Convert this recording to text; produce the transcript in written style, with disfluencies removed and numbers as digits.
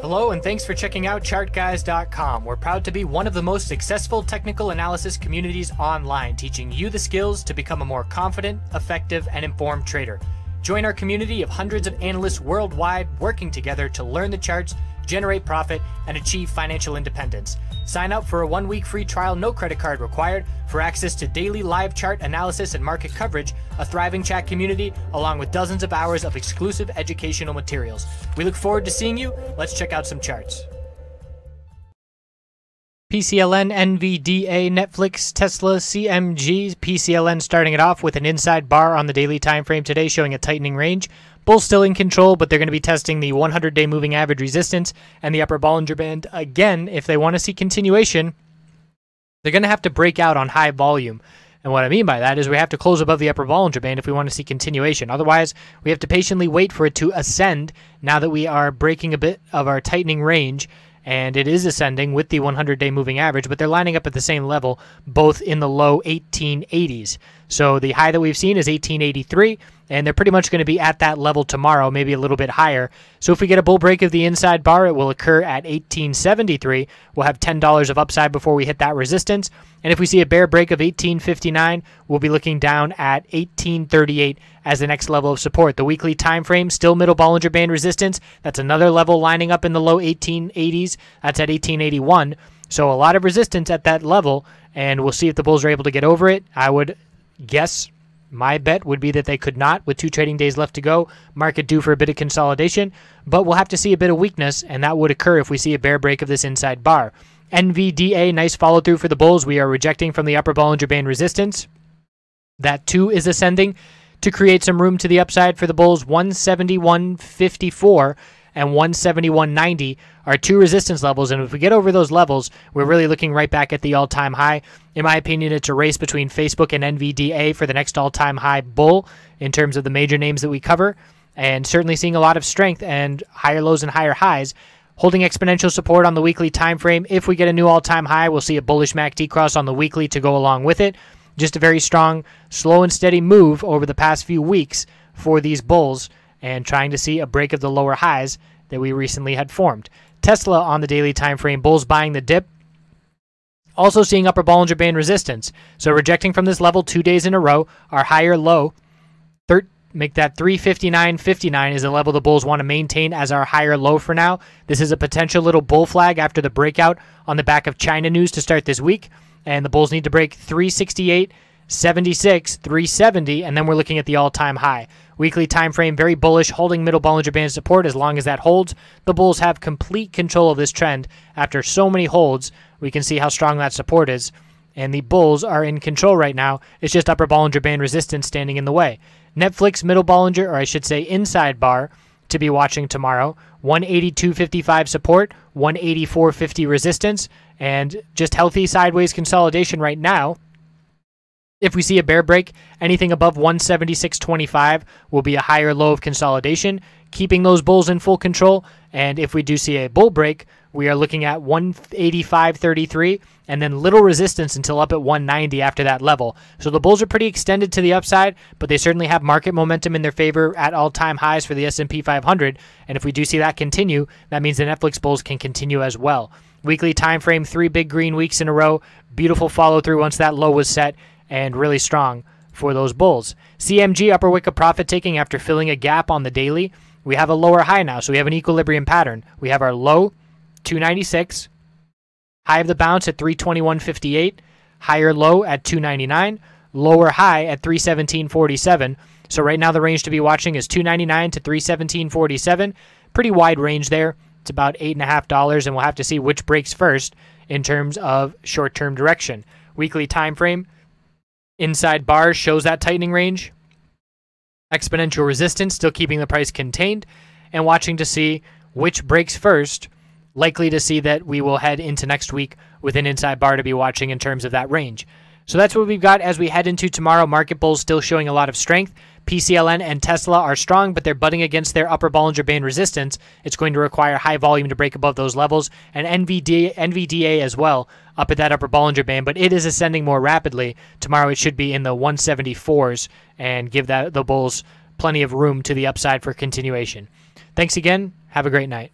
Hello and thanks for checking out ChartGuys.com. We're proud to be one of the most successful technical analysis communities online, teaching you the skills to become a more confident, effective, and informed trader. Join our community of hundreds of analysts worldwide working together to learn the charts, generate profit, and achieve financial independence. Sign up for a 1-week free trial, no credit card required, for access to daily live chart analysis and market coverage, a thriving chat community, along with dozens of hours of exclusive educational materials. We look forward to seeing you. Let's check out some charts. PCLN NVDA TSLA TSLA CMG. PCLN starting it off with an inside bar on the daily time frame today, showing a tightening range. Bulls still in control, but they're going to be testing the 100-day moving average resistance and the upper Bollinger Band again. If they want to see continuation, they're going to have to break out on high volume. And what I mean by that is we have to close above the upper Bollinger Band if we want to see continuation. Otherwise, we have to patiently wait for it to ascend now that we are breaking a bit of our tightening range. And it is ascending with the 100-day moving average, but they're lining up at the same level, both in the low 1880s. So the high that we've seen is 1883, and they're pretty much going to be at that level tomorrow, maybe a little bit higher. So if we get a bull break of the inside bar, it will occur at 1873. We'll have $10 of upside before we hit that resistance. And if we see a bear break of 1859, we'll be looking down at 1838 as the next level of support. The weekly time frame, still middle Bollinger Band resistance. That's another level lining up in the low 1880s. That's at 1881. So a lot of resistance at that level, and we'll see if the bulls are able to get over it. I would guess, my bet would be that they could not, with 2 trading days left to go. Market due for a bit of consolidation, but we'll have to see a bit of weakness, and that would occur if we see a bear break of this inside bar. NVDA, nice follow through for the bulls. We are rejecting from the upper Bollinger Band resistance. That too is ascending to create some room to the upside for the bulls. 171.54 and 171.90 are 2 resistance levels, and if we get over those levels, we're really looking right back at the all-time high. In my opinion, it's a race between Facebook and NVDA for the next all-time high bull in terms of the major names that we cover, and certainly seeing a lot of strength and higher lows and higher highs. Holding exponential support on the weekly time frame. If we get a new all-time high, we'll see a bullish MACD cross on the weekly to go along with it. Just a very strong, slow and steady move over the past few weeks for these bulls, and trying to see a break of the lower highs that we recently had formed. Tesla on the daily time frame, bulls buying the dip. Also seeing upper Bollinger Band resistance. So rejecting from this level 2 days in a row. Our higher low, make that 359.59 is the level the bulls want to maintain as our higher low for now. This is a potential little bull flag after the breakout on the back of China news to start this week. And the bulls need to break 368.76, 370, and then we're looking at the all-time high. Weekly time frame, very bullish, holding middle Bollinger Band support. As long as that holds, the bulls have complete control of this trend. After so many holds, we can see how strong that support is. And the bulls are in control right now. It's just upper Bollinger Band resistance standing in the way. Netflix middle Bollinger, or I should say inside bar, to be watching tomorrow. 182.55 support, 184.50 resistance, and just healthy sideways consolidation right now. If we see a bear break, anything above 176.25 will be a higher low of consolidation, keeping those bulls in full control. And if we do see a bull break, we are looking at 185.33 and then little resistance until up at 190 after that level. So the bulls are pretty extended to the upside, but they certainly have market momentum in their favor at all-time highs for the S&P 500. And if we do see that continue, that means the Netflix bulls can continue as well. Weekly time frame, 3 big green weeks in a row. Beautiful follow-through once that low was set, and really strong for those bulls. CMG, upper wick of profit taking after filling a gap on the daily. We have a lower high now, so we have an equilibrium pattern. We have our low, 296, high of the bounce at 321.58, higher low at 299, lower high at 317.47. So right now the range to be watching is 299 to 317.47. Pretty wide range there. It's about $8.50, and we'll have to see which breaks first in terms of short-term direction. Weekly time frame, inside bars shows that tightening range. Exponential resistance still keeping the price contained, and watching to see which breaks first. Likely to see that we will head into next week with an inside bar to be watching in terms of that range. So that's what we've got as we head into tomorrow. Market bulls still showing a lot of strength. PCLN and Tesla are strong, but they're butting against their upper Bollinger Band resistance. It's going to require high volume to break above those levels. And NVDA as well, up at that upper Bollinger Band, but it is ascending more rapidly. Tomorrow it should be in the 174s and give the bulls plenty of room to the upside for continuation. Thanks again. Have a great night.